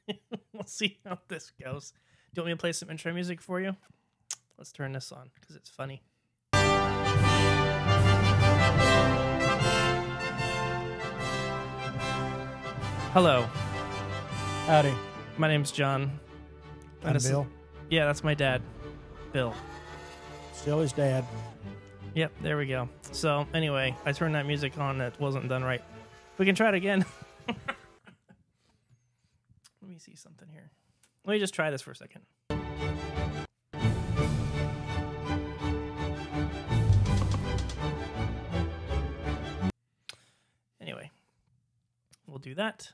We'll see how this goes. Do you want me to play some intro music for you? Let's turn this on because it's funny. Hello. Howdy. My name's John. I'm Bill. Yeah, that's my dad, Bill. Still his dad. Yep, there we go. So, anyway, I turned that music on. That wasn't done right. We can try it again. Let me see something here. Let me just try this for a second. Anyway, we'll do that.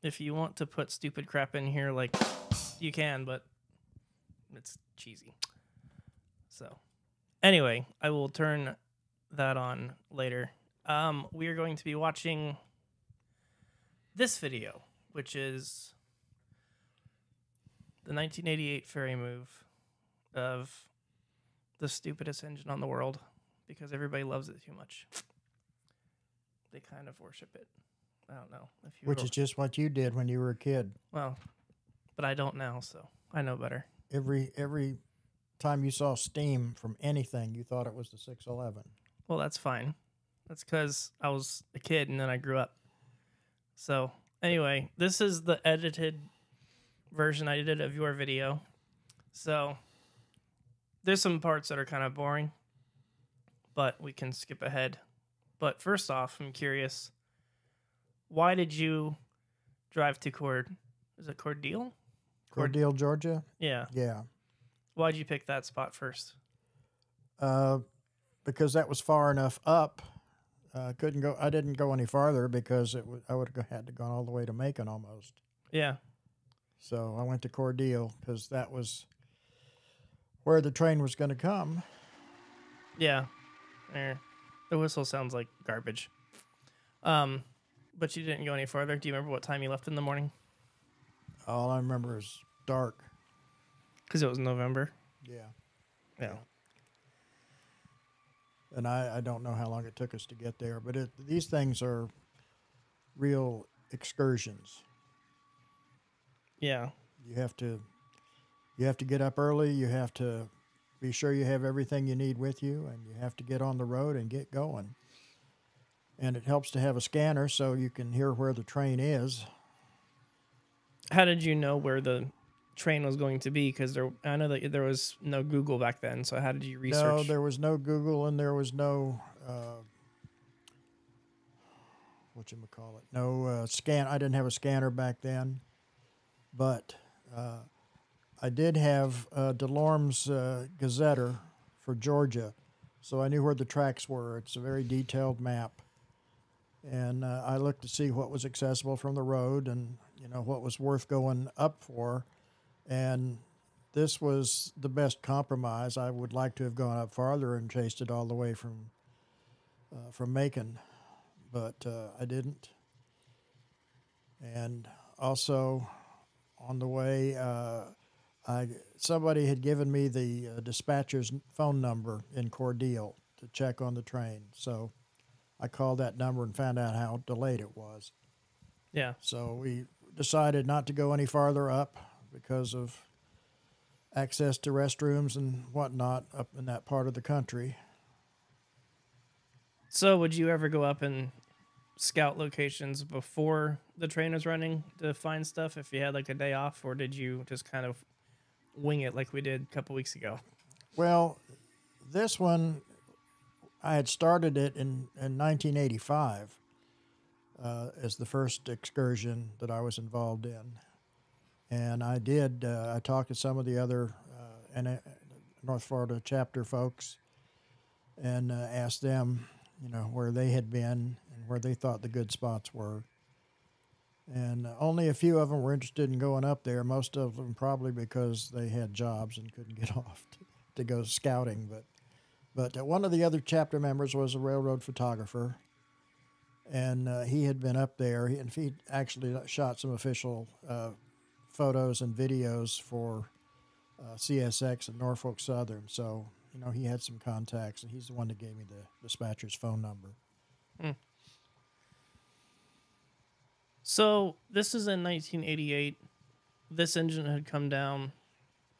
If you want to put stupid crap in here, like, you can, but it's cheesy. So, anyway, I will turn that on later. We are going to be watching this video, which is the 1988 ferry move of the stupidest engine on the world because everybody loves it too much. They kind of worship it. I don't know. Which is just what you did when you were a kid. Well, but I don't now, so I know better. Every time you saw steam from anything, you thought it was the 611. Well, that's fine. That's because I was a kid and then I grew up. So, anyway, this is the edited version I did of your video. So, there's some parts that are kind of boring, but we can skip ahead. But first off, I'm curious, why did you drive to Cordele? Cordele, Georgia? Yeah. Yeah. Why did you pick that spot first? Because that was far enough up. I didn't go any farther because I would have had to go all the way to Macon almost. Yeah. So I went to Cordele because that was where the train was going to come. Yeah. The whistle sounds like garbage. But you didn't go any farther. Do you remember what time you left in the morning? All I remember is dark. Because it was November. Yeah. Yeah. And I don't know how long it took us to get there, but these things are real excursions. Yeah. You have to get up early. You have to be sure you have everything you need with you, and you have to get on the road and get going. And it helps to have a scanner so you can hear where the train is. How did you know where the train was going to be? Because I know that there was no Google back then. So how did you research? No, there was no Google, and there was no scan. I didn't have a scanner back then, but I did have DeLorme's Gazetter for Georgia, so I knew where the tracks were. It's a very detailed map. And I looked to see what was accessible from the road and, what was worth going up for. And this was the best compromise. I would like to have gone up farther and chased it all the way from Macon, but I didn't. And also on the way, somebody had given me the dispatcher's phone number in Cordele to check on the train. So I called that number and found out how delayed it was. Yeah. So we decided not to go any farther up because of access to restrooms and whatnot up in that part of the country. So would you ever go up and scout locations before the train was running to find stuff if you had like a day off, or did you just kind of wing it like we did a couple weeks ago? Well, this one, I had started it in 1985 as the first excursion that I was involved in. And I talked to some of the other North Florida chapter folks and asked them, where they had been and where they thought the good spots were. And only a few of them were interested in going up there, most of them probably because they had jobs and couldn't get off to go scouting. But one of the other chapter members was a railroad photographer, and he had been up there. He actually shot some official photos and videos for CSX and Norfolk Southern. So, he had some contacts, and he's the one that gave me the dispatcher's phone number. So this is in 1988. This engine had come down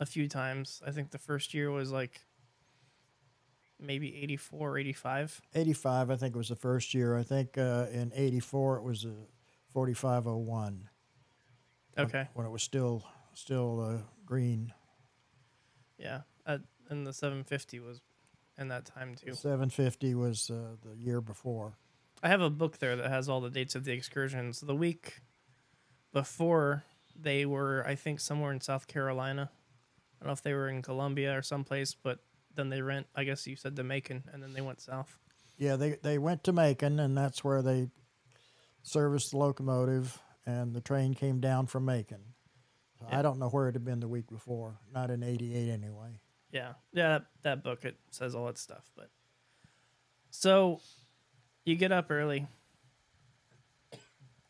a few times. I think the first year was like maybe 84 or 85. 85, I think, was the first year. I think in 84 it was a 4501 Okay. when it was still green. Yeah. And the 750 was in that time too. 750 was the year before. I have a book there that has all the dates of the excursions. The week before, they were, I think, somewhere in South Carolina. I don't know if they were in Columbia or someplace, but then they went, I guess you said, to Macon, and then they went south. Yeah, they went to Macon, and that's where they serviced the locomotive, and the train came down from Macon. So Yeah. I don't know where it had been the week before. Not in 88 anyway. Yeah. Yeah, that book, it says all that stuff. But so you get up early.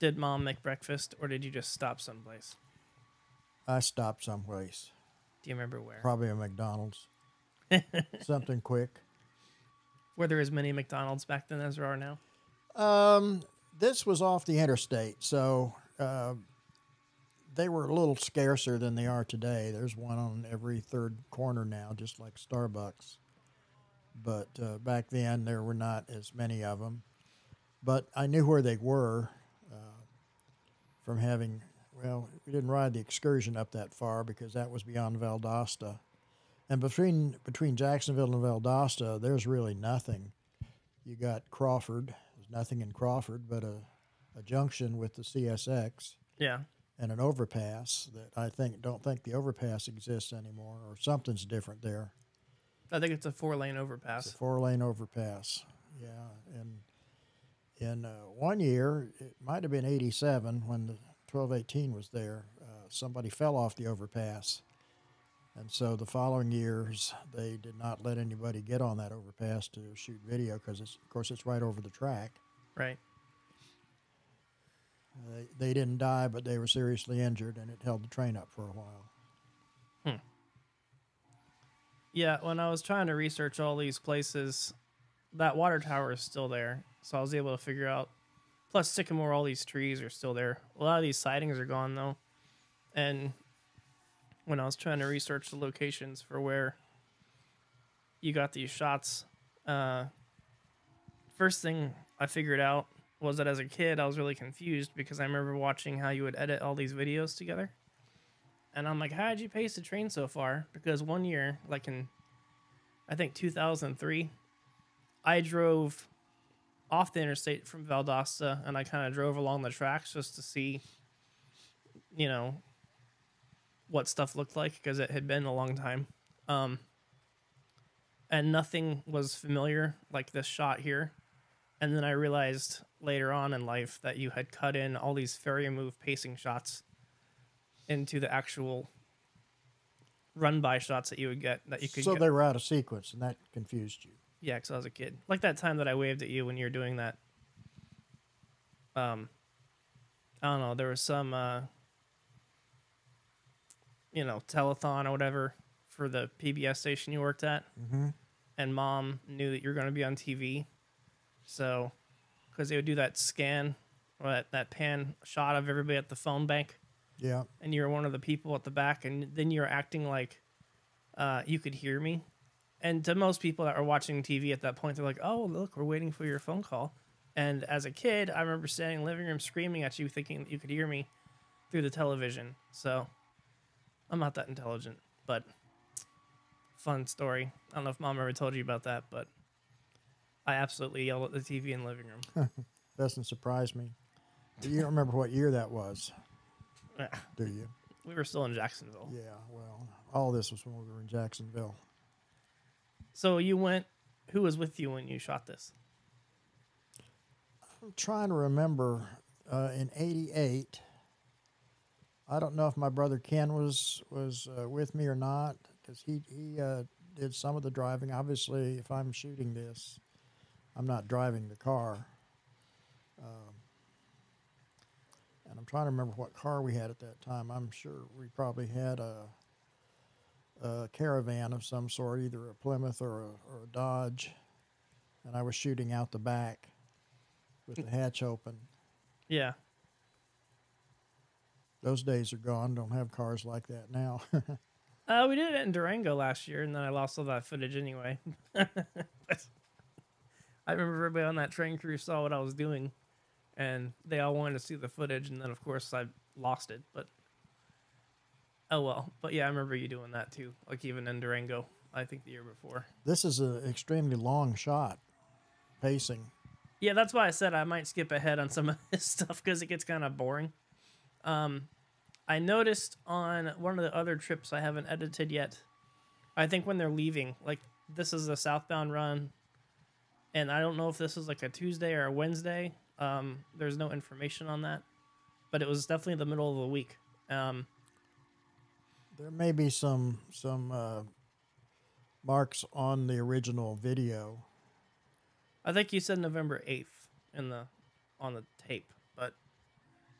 Did Mom make breakfast, or did you just stop someplace? I stopped someplace. Do you remember where? Probably a McDonald's. Something quick. Were there as many McDonald's back then as there are now? This was off the interstate, so they were a little scarcer than they are today. There's one on every third corner now, just like Starbucks. But back then, there were not as many of them. But I knew where they were from having, well, we didn't ride the excursion up that far because that was beyond Valdosta. And between Jacksonville and Valdosta, there's really nothing. You got Crawford. There's nothing in Crawford but a junction with the CSX. Yeah. And an overpass that I don't think the overpass exists anymore, or something's different there. I think it's a 4-lane overpass. It's a 4-lane overpass, yeah. And in 1 year, it might have been 87 when the 1218 was there, somebody fell off the overpass. And so the following years, they did not let anybody get on that overpass to shoot video because, of course, it's right over the track. Right. They didn't die, but they were seriously injured, and it held the train up for a while. Yeah, when I was trying to research all these places, that water tower is still there. So I was able to figure out. Plus, Sycamore, all these trees are still there. A lot of these sightings are gone, though. And when I was trying to research the locations for where you got these shots, first thing I figured out was that as a kid, I was really confused because I remember watching how you would edit all these videos together. And I'm like, how did you pace the train so far? Because one year, like in, I think 2003, I drove off the interstate from Valdosta, and I kind of drove along the tracks just to see, you know, what stuff looked like because it had been a long time. And nothing was familiar like this shot here. And then I realized later on in life that you had cut in all these ferry move pacing shots into the actual run-by shots that you would get. That you could. So they were out of sequence, and that confused you. Yeah, because I was a kid. Like that time that I waved at you when you were doing that. I don't know. There was some, telethon or whatever for the PBS station you worked at. Mm-hmm. And Mom knew that you were going to be on TV. So, because they would do that scan, or that pan shot of everybody at the phone bank. Yeah. And you were one of the people at the back. And then you were acting like you could hear me. And to most people that are watching TV at that point, they're like, oh, look, we're waiting for your phone call. And as a kid, I remember standing in the living room screaming at you, thinking that you could hear me through the television. So I'm not that intelligent, but fun story. I don't know if Mom ever told you about that, but I absolutely yelled at the TV in the living room. Doesn't surprise me. You don't remember what year that was, do you? We were still in Jacksonville. Yeah, well, all this was when we were in Jacksonville. So you went, who was with you when you shot this? I'm trying to remember, in 88, I don't know if my brother Ken was with me or not, because he did some of the driving. Obviously, if I'm shooting this, I'm not driving the car. And I'm trying to remember what car we had at that time. I'm sure we probably had a caravan of some sort, either a Plymouth or a Dodge, and I was shooting out the back with the hatch open. Yeah. Those days are gone. Don't have cars like that now. We did it in Durango last year, and then I lost all that footage anyway. But I remember everybody on that train crew saw what I was doing, and they all wanted to see the footage, and then of course I lost it. But oh well. But yeah, I remember you doing that too. Like even in Durango, I think the year before. This is an extremely long shot, pacing. Yeah, that's why I said I might skip ahead on some of this stuff because it gets kind of boring. I noticed on one of the other trips I haven't edited yet, I think when they're leaving, like this is a southbound run, and I don't know if this is like a Tuesday or a Wednesday. There's no information on that, but it was definitely the middle of the week. There may be some marks on the original video. I think you said November 8th on the tape,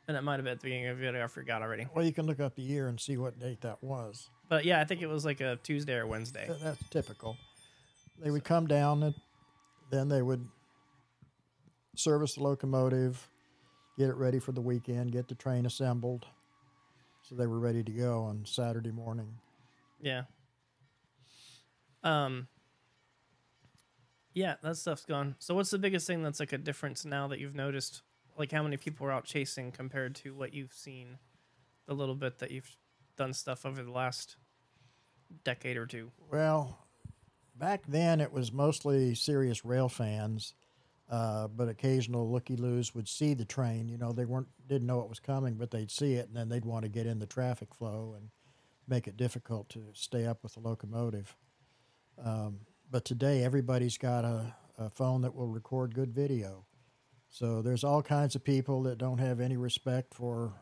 and it might have been at the beginning of the video. I forgot already. Well, you can look up the year and see what date that was. But yeah, I think it was like a Tuesday or Wednesday. That's typical. They would come down, and then they would service the locomotive, get it ready for the weekend, get the train assembled, so they were ready to go on Saturday morning. Yeah. Yeah, that stuff's gone. So what's the biggest thing that's like a difference now that you've noticed? Like how many people are out chasing compared to what you've seen the little bit that you've done stuff over the last decade or two? Well, back then it was mostly serious rail fans, but occasional looky-loos would see the train. You know, they didn't know it was coming, but they'd see it, and then they'd want to get in the traffic flow and make it difficult to stay up with the locomotive. But today everybody's got a phone that will record good video. So there's all kinds of people that don't have any respect for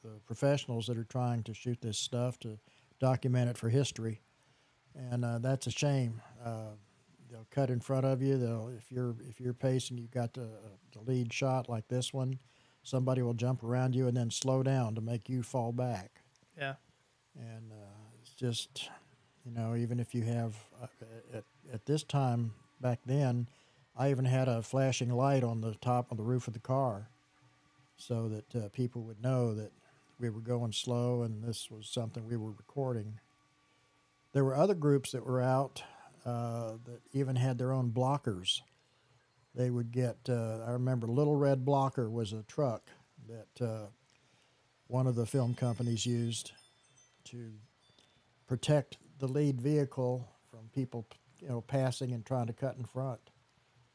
the professionals that are trying to shoot this stuff to document it for history, and that's a shame. They'll cut in front of you. If you're pacing, you've got the lead shot like this one. Somebody will jump around you and then slow down to make you fall back. Yeah, and it's just, you know, even if you have at this time back then. I even had a flashing light on the top of the roof of the car so that people would know that we were going slow and this was something we were recording. There were other groups that were out that even had their own blockers. They would get, I remember Little Red Blocker was a truck that one of the film companies used to protect the lead vehicle from people, you know, passing and trying to cut in front.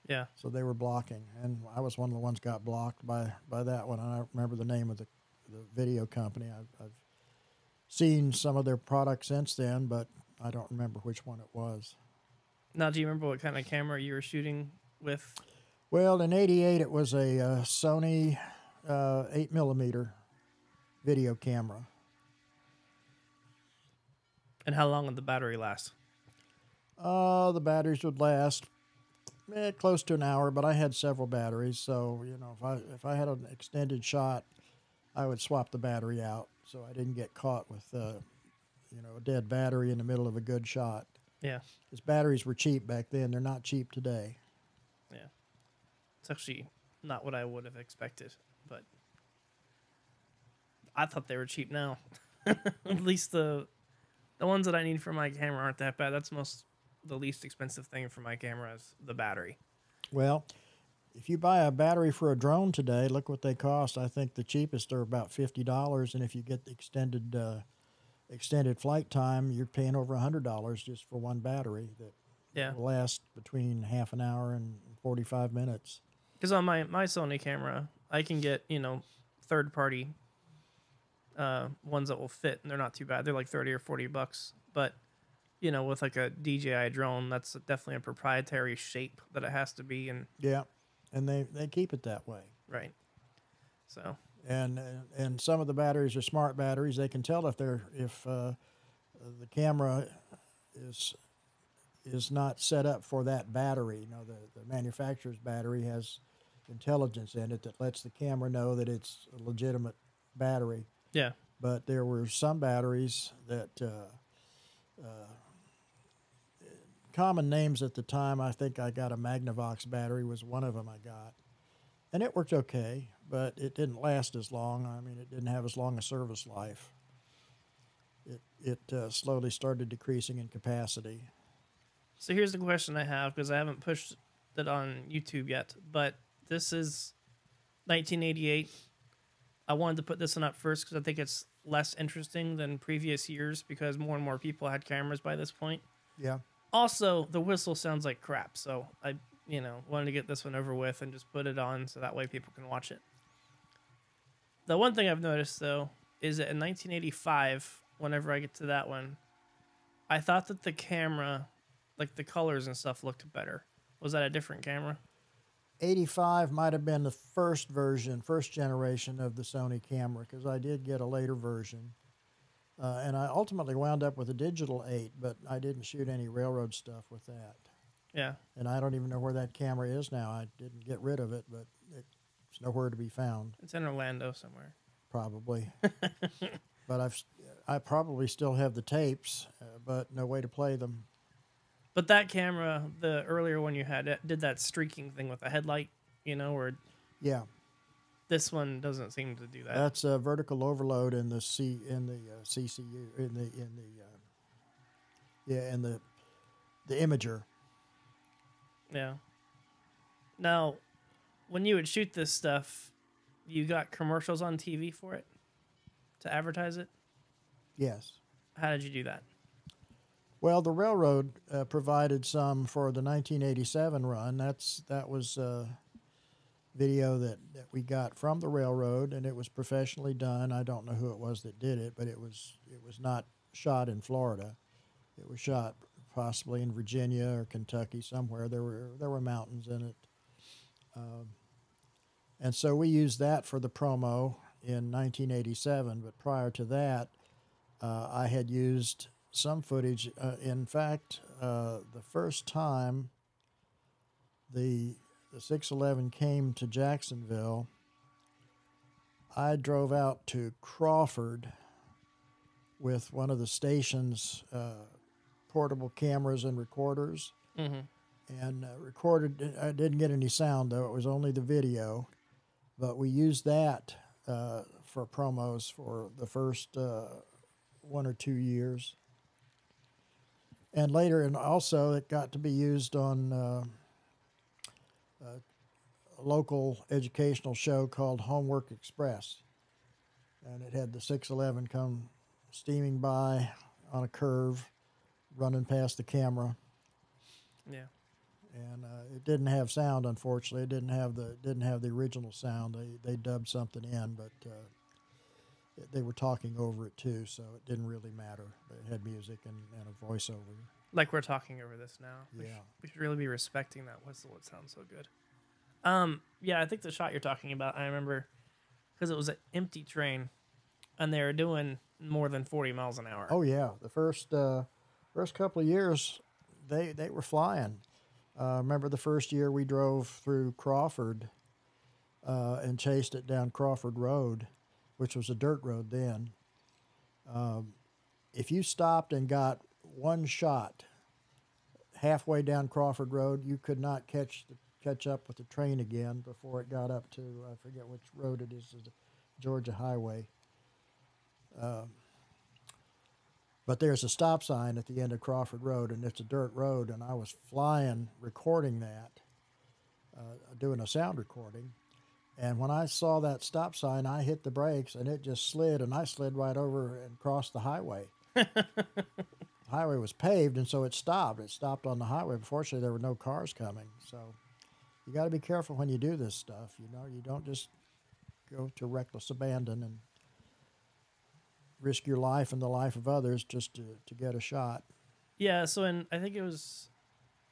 yeah. So they were blocking, and I was one of the ones got blocked by that one. And I don't remember the name of the video company. I've seen some of their products since then, but I don't remember which one it was. Now, do you remember what kind of camera you were shooting with? Well, in '88, it was a Sony 8mm video camera. And how long would the battery last? The batteries would last close to an hour, but I had several batteries, so you know, if I had an extended shot, I would swap the battery out so I didn't get caught with you know, a dead battery in the middle of a good shot. Yeah, Because batteries were cheap back then; they're not cheap today. yeah. It's actually not what I would have expected, but I thought they were cheap now. At least the ones that I need for my camera aren't that bad. That's the least expensive thing for my camera is the battery. Well, if you buy a battery for a drone today, look what they cost. I think the cheapest are about $50, and if you get the extended flight time, you're paying over $100 just for one battery that will last between half an hour and 45 minutes. Because on my Sony camera, I can get, you know, third-party ones that will fit, and they're not too bad. They're like $30 or $40, but you know, with like a DJI drone, that's definitely a proprietary shape that it has to be. And yeah, and they keep it that way. Right. So. And some of the batteries are smart batteries. They can tell if the camera is not set up for that battery. You know, the manufacturer's battery has intelligence in it that lets the camera know that it's a legitimate battery. Yeah. But there were some batteries that common names at the time. I think I got a Magnavox battery was one of them I got, and it worked okay. but it didn't last as long. I mean, it didn't have as long a service life. It slowly started decreasing in capacity. So here's the question I have, because I haven't pushed it on YouTube yet, but this is 1988. I wanted to put this one up first because I think it's less interesting than previous years because more and more people had cameras by this point. Yeah. Also, the whistle sounds like crap, so I, wanted to get this one over with and just put it on so that way people can watch it. The one thing I've noticed, though, is that in 1985, whenever I get to that one, I thought that the camera, like the colors and stuff, looked better. Was that a different camera? 85 might have been the first generation of the Sony camera, because I did get a later version. And I ultimately wound up with a digital 8, but I didn't shoot any railroad stuff with that. Yeah. And I don't even know where that camera is now. I didn't get rid of it, but it's nowhere to be found. It's in Orlando somewhere. Probably. But I probably still have the tapes, but no way to play them. But that camera, the earlier one you had, it did that streaking thing with the headlight, where Yeah. this one doesn't seem to do that. That's a vertical overload in the CCU in the imager. Yeah. Now, when you would shoot this stuff, you got commercials on TV for it to advertise it? Yes. How did you do that? Well, the railroad provided some for the 1987 run. That was video that we got from the railroad, and it was professionally done. I don't know who it was that did it, but it was not shot in Florida. It was shot possibly in Virginia or Kentucky somewhere. There were mountains in it, and so we used that for the promo in 1987. But prior to that, I had used some footage. In fact, the first time the 611 came to Jacksonville, I drove out to Crawford with one of the station's portable cameras and recorders, and recorded. I didn't get any sound, though. It was only the video, but we used that for promos for the first 1 or 2 years. And later, and also it got to be used on a local educational show called Homework Express. And it had the 611 come steaming by on a curve, running past the camera. Yeah. And it didn't have sound, unfortunately. It didn't have the original sound. They dubbed something in, but they were talking over it too, so it didn't really matter. It had music and a voiceover. Like we're talking over this now. Yeah. We should really be respecting that whistle. It sounds so good. Yeah, I think the shot you're talking about, I remember, because it was an empty train, and they were doing more than 40 miles an hour. Oh, yeah. The first couple of years, they were flying. Remember the first year we drove through Crawford and chased it down Crawford Road, which was a dirt road then. If you stopped and got one shot halfway down Crawford Road, you could not catch up with the train again before it got up to, I forget which road it is, the Georgia Highway. But there's a stop sign at the end of Crawford Road, and it's a dirt road, and I was flying, recording that, doing a sound recording. And when I saw that stop sign, I hit the brakes, and it just slid, and I slid right over and crossed the highway. The highway was paved, and so it stopped. It stopped on the highway. Fortunately, there were no cars coming. So you got to be careful when you do this stuff. You don't just go to reckless abandon and risk your life and the life of others just to get a shot. Yeah, so I think it was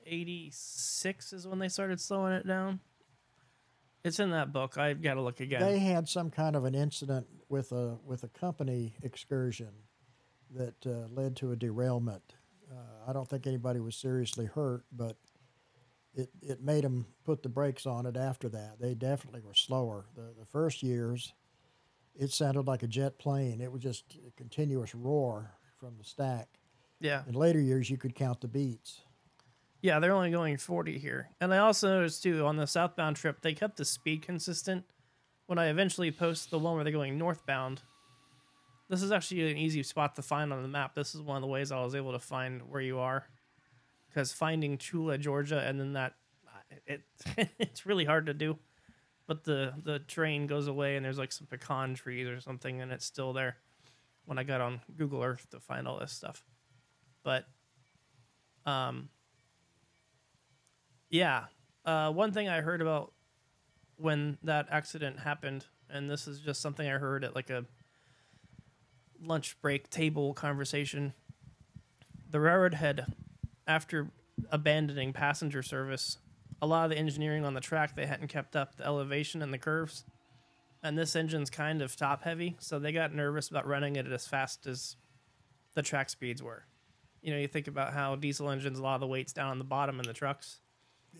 86 is when they started slowing it down. It's in that book. I've got to look again. They had some kind of an incident with a company excursion that led to a derailment. I don't think anybody was seriously hurt, but it made them put the brakes on it after that. They definitely were slower. The first years, it sounded like a jet plane. It was just a continuous roar from the stack. Yeah. In later years, you could count the beats. Yeah, they're only going 40 here. And I also noticed, too, on the southbound trip, they kept the speed consistent when I eventually post the one where they're going northbound, this is actually an easy spot to find on the map. This is one of the ways I was able to find where you are. Because finding Chula, Georgia, and then it's really hard to do. But the train goes away and there's like some pecan trees or something and it's still there when I got on Google Earth to find all this stuff. But, yeah. One thing I heard about when that accident happened, and this is just something I heard at like a lunch break table conversation, the railroad had, after abandoning passenger service, a lot of the engineering on the track, they hadn't kept up the elevation and the curves. And this engine's kind of top heavy, so they got nervous about running it as fast as the track speeds were. You know, you think about how diesel engines, a lot of the weight's down on the bottom in the trucks.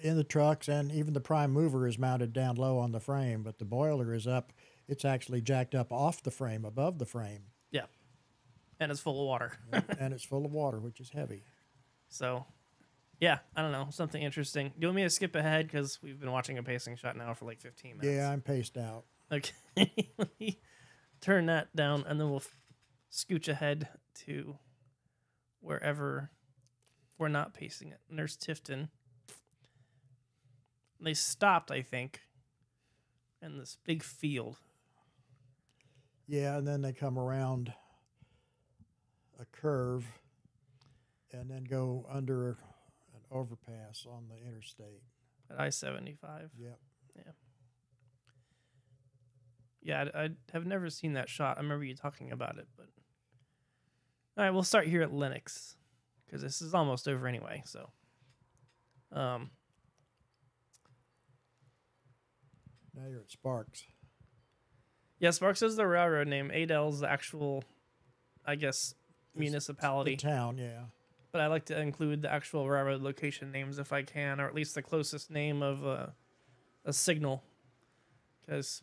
In the trucks, and even the prime mover is mounted down low on the frame, but the boiler is up. It's actually jacked up off the frame, above the frame. Yeah. And it's full of water. And it's full of water, which is heavy. So, yeah, I don't know. Something interesting. Do you want me to skip ahead? Because we've been watching a pacing shot now for like 15 minutes. Yeah, I'm paced out. Okay. Let me turn that down, and then we'll scooch ahead to wherever we're not pacing it. And there's Tifton. They stopped, I think, in this big field. Yeah, and then they come around a curve and then go under an overpass on the interstate. At I-75. Yep. Yeah. Yeah, I have never seen that shot. I remember you talking about it, but... All right, we'll start here at Lennox, because this is almost over anyway, so... Now you're at Sparks. Yeah, Sparks is the railroad name. Adele's the actual, I guess, municipality. The town, yeah. But I like to include the actual railroad location names if I can, or at least the closest name of a signal. Because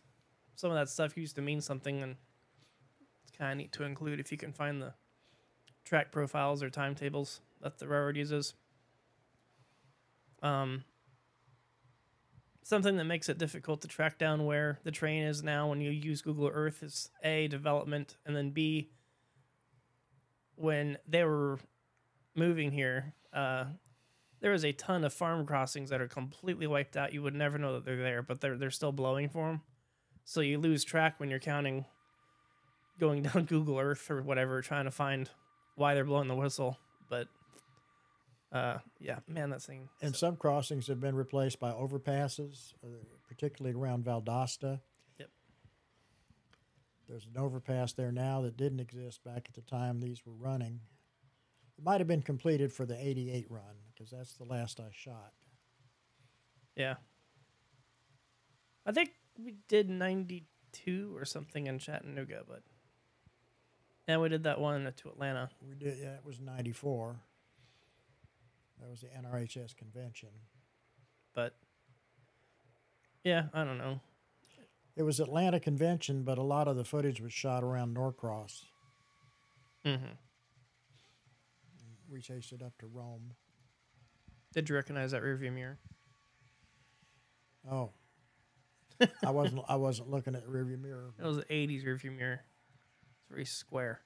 some of that stuff used to mean something, and it's kind of neat to include if you can find the track profiles or timetables that the railroad uses. Something that makes it difficult to track down where the train is now when you use Google Earth is A, development, and then B, when they were moving here, there was a ton of farm crossings that are completely wiped out. You would never know that they're there, but they're still blowing for them. So you lose track when you're counting, going down Google Earth or whatever, trying to find why they're blowing the whistle. But yeah, man, that thing. And some crossings have been replaced by overpasses, particularly around Valdosta. Yep. There's an overpass there now that didn't exist back at the time these were running. It might have been completed for the 88 run, because that's the last I shot. Yeah. I think we did 92 or something in Chattanooga, but... And we did that one to Atlanta. We did, yeah, it was 94. That was the NRHS convention. But, yeah, I don't know. It was Atlanta convention, but a lot of the footage was shot around Norcross. Mm-hmm. We chased it up to Rome. Did you recognize that rearview mirror? Oh. I wasn't looking at the rearview mirror. It was an 80s rearview mirror. It's very square.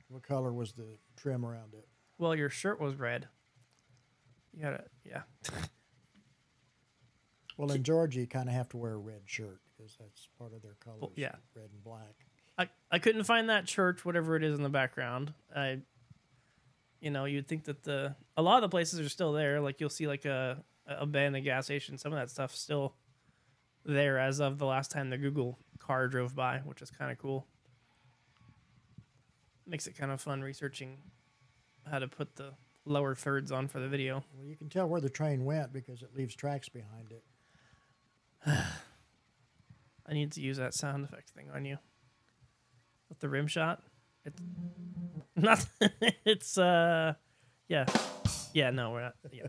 What color was the trim around it? Well, your shirt was red. You had yeah. Well, in Georgia, you kind of have to wear a red shirt because that's part of their colors. Well, yeah. Red and black. I couldn't find that church, whatever it is in the background. You'd think that a lot of the places are still there. Like you'll see like a abandoned gas station. Some of that stuff's still there as of the last time the Google car drove by, which is kind of cool. Makes it kind of fun researching how to put the lower thirds on for the video. Well, you can tell where the train went because it leaves tracks behind it. I need to use that sound effect thing on you. With the rim shot. It's not. It's yeah. Yeah. No, we're not. Yeah.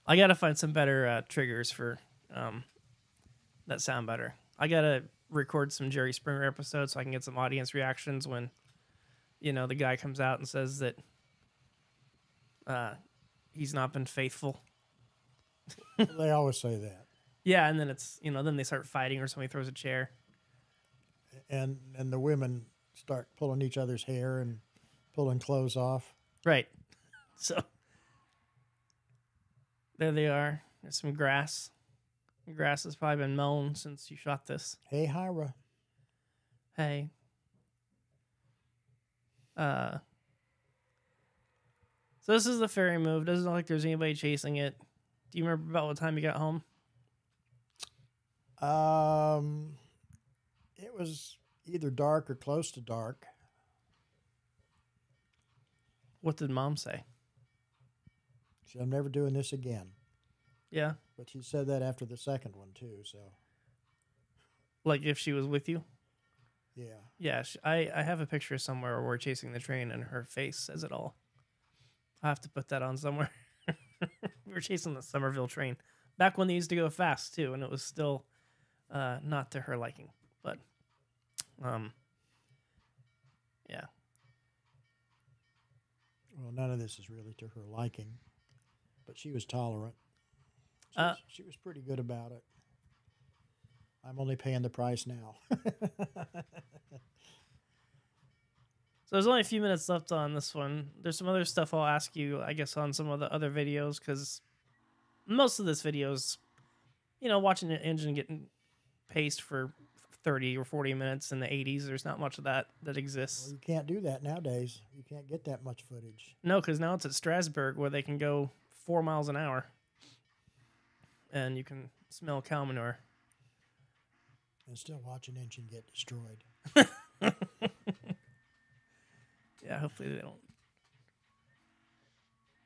I gotta find some better triggers for that sound better. I gotta record some Jerry Springer episodes so I can get some audience reactions when, the guy comes out and says that he's not been faithful. They always say that. Yeah, and then it's then they start fighting or somebody throws a chair. And the women start pulling each other's hair and pulling clothes off. Right. So there they are. There's some grass. The grass has probably been mown since you shot this. Hey, Hira. Hey. So this is the ferry move. Doesn't look like there's anybody chasing it. Do you remember about what time you got home? It was either dark or close to dark. What did Mom say? She said, I'm never doing this again. Yeah. But she said that after the second one, too, so. Like if she was with you? Yeah. Yeah. I have a picture somewhere where we're chasing the train and her face says it all. I'll have to put that on somewhere. We were chasing the Somerville train. Back when they used to go fast, too, and it was still not to her liking. But, yeah. Well, none of this is really to her liking, but she was tolerant. She was pretty good about it. I'm only paying the price now. So there's only a few minutes left on this one. There's some other stuff I'll ask you, I guess, on some of the other videos, because most of this video is, watching an engine getting paced for 30 or 40 minutes in the 80s. There's not much of that exists. Well, you can't do that nowadays. You can't get that much footage. No, because now it's at Strasbourg where they can go 4 miles an hour. And you can smell cow manure. And still watch an engine get destroyed. Yeah, hopefully they don't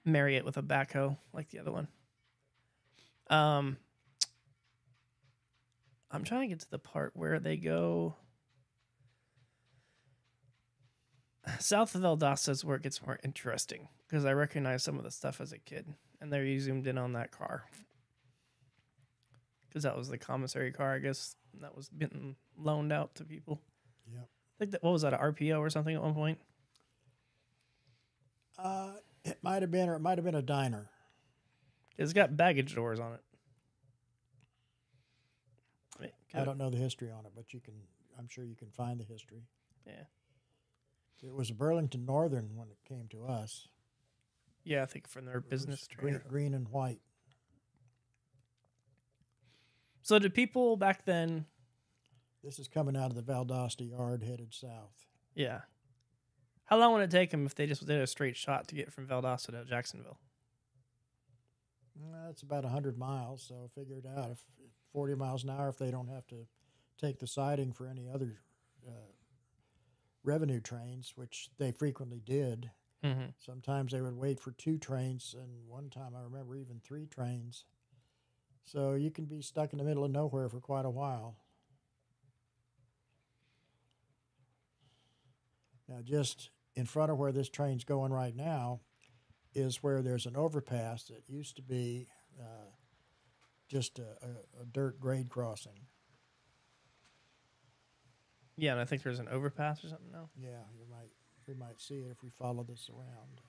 marry it with a backhoe like the other one. I'm trying to get to the part where they go south of Valdosta is where it gets more interesting, because I recognize some of the stuff as a kid, and there you zoomed in on that car. Because that was the commissary car, I guess, that was getting loaned out to people. Yep. I think that, what was that, a RPO or something at one point? It might have been, or it might have been a diner. It's got baggage doors on it. I don't know the history on it, but I'm sure you can find the history. Yeah. It was a Burlington Northern when it came to us. Yeah, I think from their business trailer. Green and white. So did people back then... This is coming out of the Valdosta yard headed south. Yeah. How long would it take them if they just did a straight shot to get from Valdosta to Jacksonville? It's about 100 miles, so figure it out. If 40 miles an hour, if they don't have to take the siding for any other revenue trains, which they frequently did. Mm-hmm. Sometimes they would wait for 2 trains, and one time I remember even 3 trains. So you can be stuck in the middle of nowhere for quite a while. Now, just in front of where this train's going right now is where there's an overpass that used to be just a dirt grade crossing. Yeah, and I think there's an overpass or something now. Yeah, we might see it if we follow this around,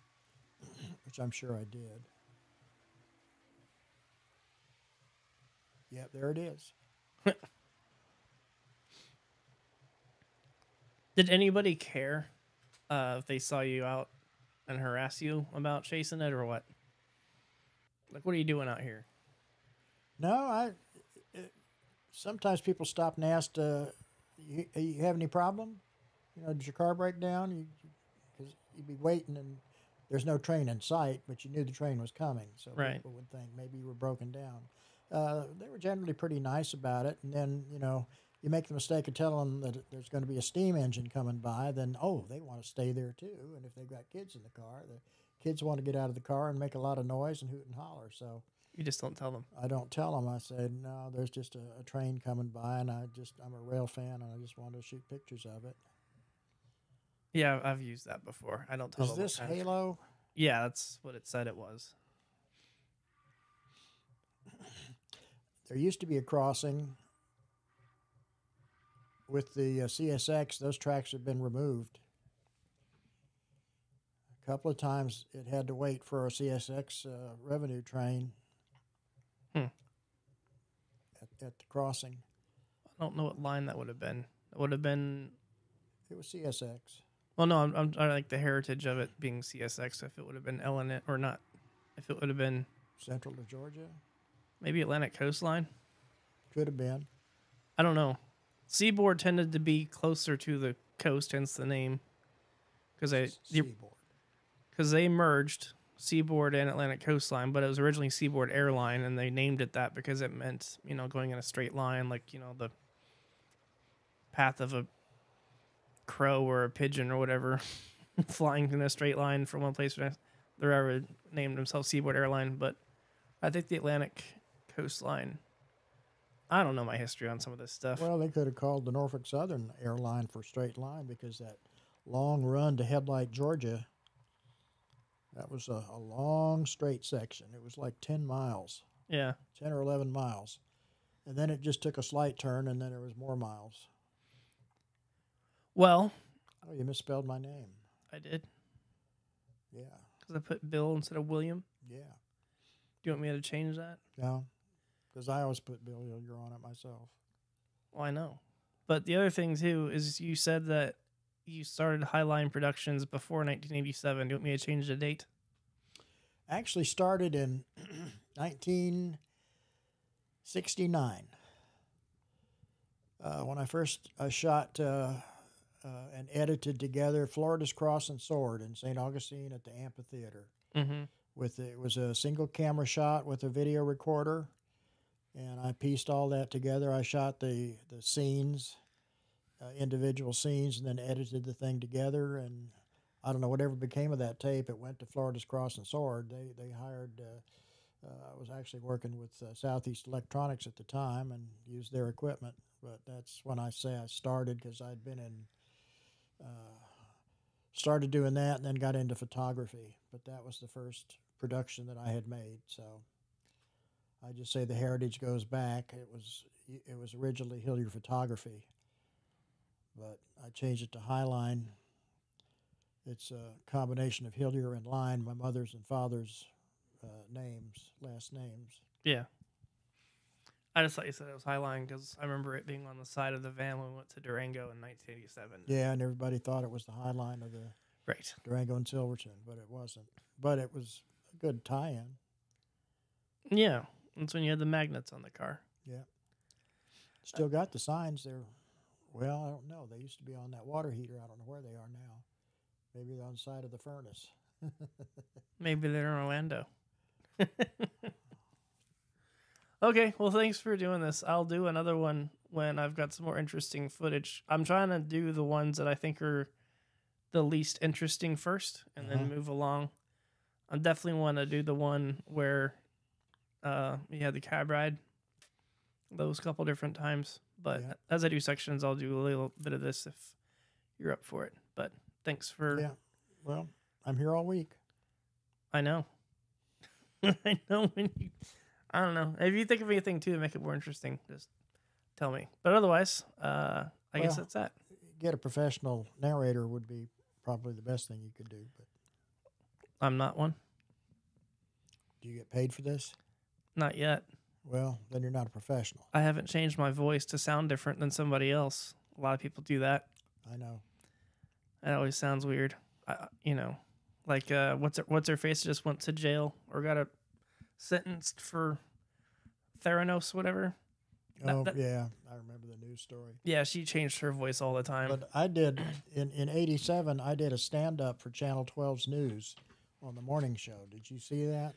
which I'm sure I did. Yep, there it is. Did anybody care if they saw you out and harass you about chasing it or what? Like, what are you doing out here? No, sometimes people stop and ask, you have any problem? Did your car break down? Because you'd be waiting and there's no train in sight, but you knew the train was coming. So right. People would think maybe you were broken down. They were generally pretty nice about it. And then, you make the mistake of telling them that there's going to be a steam engine coming by, then, they want to stay there too. And if they've got kids in the car, the kids want to get out of the car and make a lot of noise and hoot and holler. So you just don't tell them. I don't tell them. I said, no, there's just a train coming by, and I'm a rail fan, and I just wanted to shoot pictures of it. Yeah, I've used that before. I don't tell them. Is this Halo? Yeah, that's what it said it was. There used to be a crossing with the CSX. Those tracks have been removed. A couple of times it had to wait for a CSX revenue train. at the crossing. I don't know what line that would have been. It would have been. It was CSX. Well, no, I like the heritage of it being CSX. If it would have been LN or not, if it would have been Central to Georgia? maybe Atlantic Coastline. Could have been. I don't know. Seaboard tended to be closer to the coast, hence the name. Seaboard. Because they merged Seaboard and Atlantic Coastline, but it was originally Seaboard Airline, and they named it that because it meant, going in a straight line, like, the path of a crow or a pigeon or whatever, flying in a straight line from one place to the next. They ever named themselves Seaboard Airline, but I think the Atlantic Coastline. I don't know my history on some of this stuff. Well, they could have called the Norfolk Southern Airline for straight line because that long run to Headlight, Georgia, that was a long straight section. It was like 10 miles. Yeah. 10 or 11 miles. And then it just took a slight turn, and then there was more miles. Well. Oh, you misspelled my name. I did. Yeah. Because I put Bill instead of William. Yeah. Do you want me to change that? No. Because I always put Bill Hillier on it myself. Well, I know. But the other thing, too, is you said that you started Highline Productions before 1987. Do you want me to change the date? Actually started in 1969. When I first shot and edited together Florida's Cross and Sword in St. Augustine at the amphitheater. Mm-hmm. It was a single camera shot with a video recorder, and I pieced all that together. I shot the scenes, individual scenes, and then edited the thing together. And I don't know whatever became of that tape. It went to Florida's Cross and Sword. They hired. I was actually working with Southeast Electronics at the time and used their equipment. But that's when I say I started, because I'd been started doing that and then got into photography. But that was the first production that I had made. So I just say the heritage goes back. It was originally Hillier Photography, but I changed it to Highline. It's a combination of Hillier and Line, my mother's and father's last names. Yeah. I just thought you said it was Highline because I remember it being on the side of the van when we went to Durango in 1987. Yeah, and everybody thought it was the Highline of the Right. Durango and Silverton, but it wasn't. But it was a good tie-in. Yeah. That's when you had the magnets on the car. Yeah. Still got the signs there. Well, I don't know. They used to be on that water heater. I don't know where they are now. Maybe they're on the side of the furnace. Maybe they're in Orlando. Okay, well, thanks for doing this. I'll do another one when I've got some more interesting footage. I'm trying to do the ones that I think are the least interesting first and then move along. I definitely want to do the one where you had the cab ride those couple different times. But as I do sections, I'll do a little bit of this if you're up for it. But thanks for... Yeah, well, I'm here all week. I know. I know when you... I don't know. If you think of anything, too, to make it more interesting, just tell me. But otherwise, I guess that's that. Get a professional narrator would be probably the best thing you could do. But I'm not one. do you get paid for this? Not yet. Well, then you're not a professional. I haven't changed my voice to sound different than somebody else. A lot of people do that. I know. It always sounds weird. Like what's her face just went to jail or got sentenced for Theranos, whatever. Yeah, I remember the news story. Yeah, she changed her voice all the time. But I did, in 87, I did a stand-up for Channel 12's news on the morning show. Did you see that?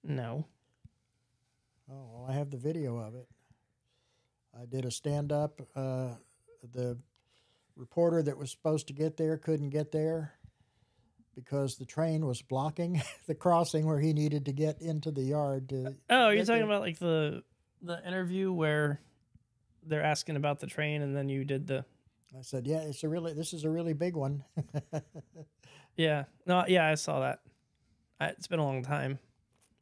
No. Oh, well, I have the video of it. I did a stand-up. The reporter that was supposed to get there couldn't get there because the train was blocking the crossing where he needed to get into the yard. Oh, you're talking about like the interview where they're asking about the train and then you did the... I said, yeah, this is a really big one. Yeah. No, yeah, I saw that. It's been a long time.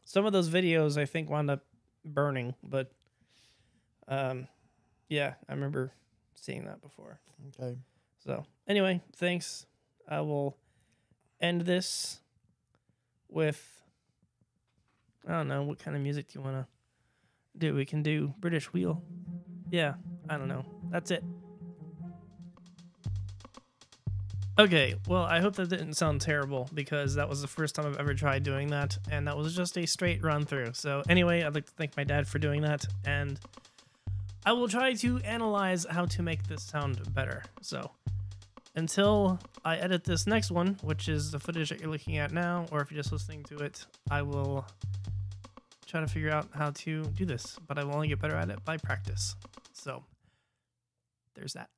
Some of those videos I think wound up burning, but yeah, I remember seeing that before. Okay. So anyway, thanks. I will end this with, I don't know, what kind of music do you want to Dude, we can do British wheel. Yeah, I don't know. That's it. Okay, well, I hope that didn't sound terrible because that was the first time I've ever tried doing that, and that was just a straight run through. So anyway, I'd like to thank my dad for doing that, and I will try to analyze how to make this sound better. So until I edit this next one, which is the footage that you're looking at now, or if you're just listening to it, I will try to figure out how to do this, but I will only get better at it by practice. So there's that.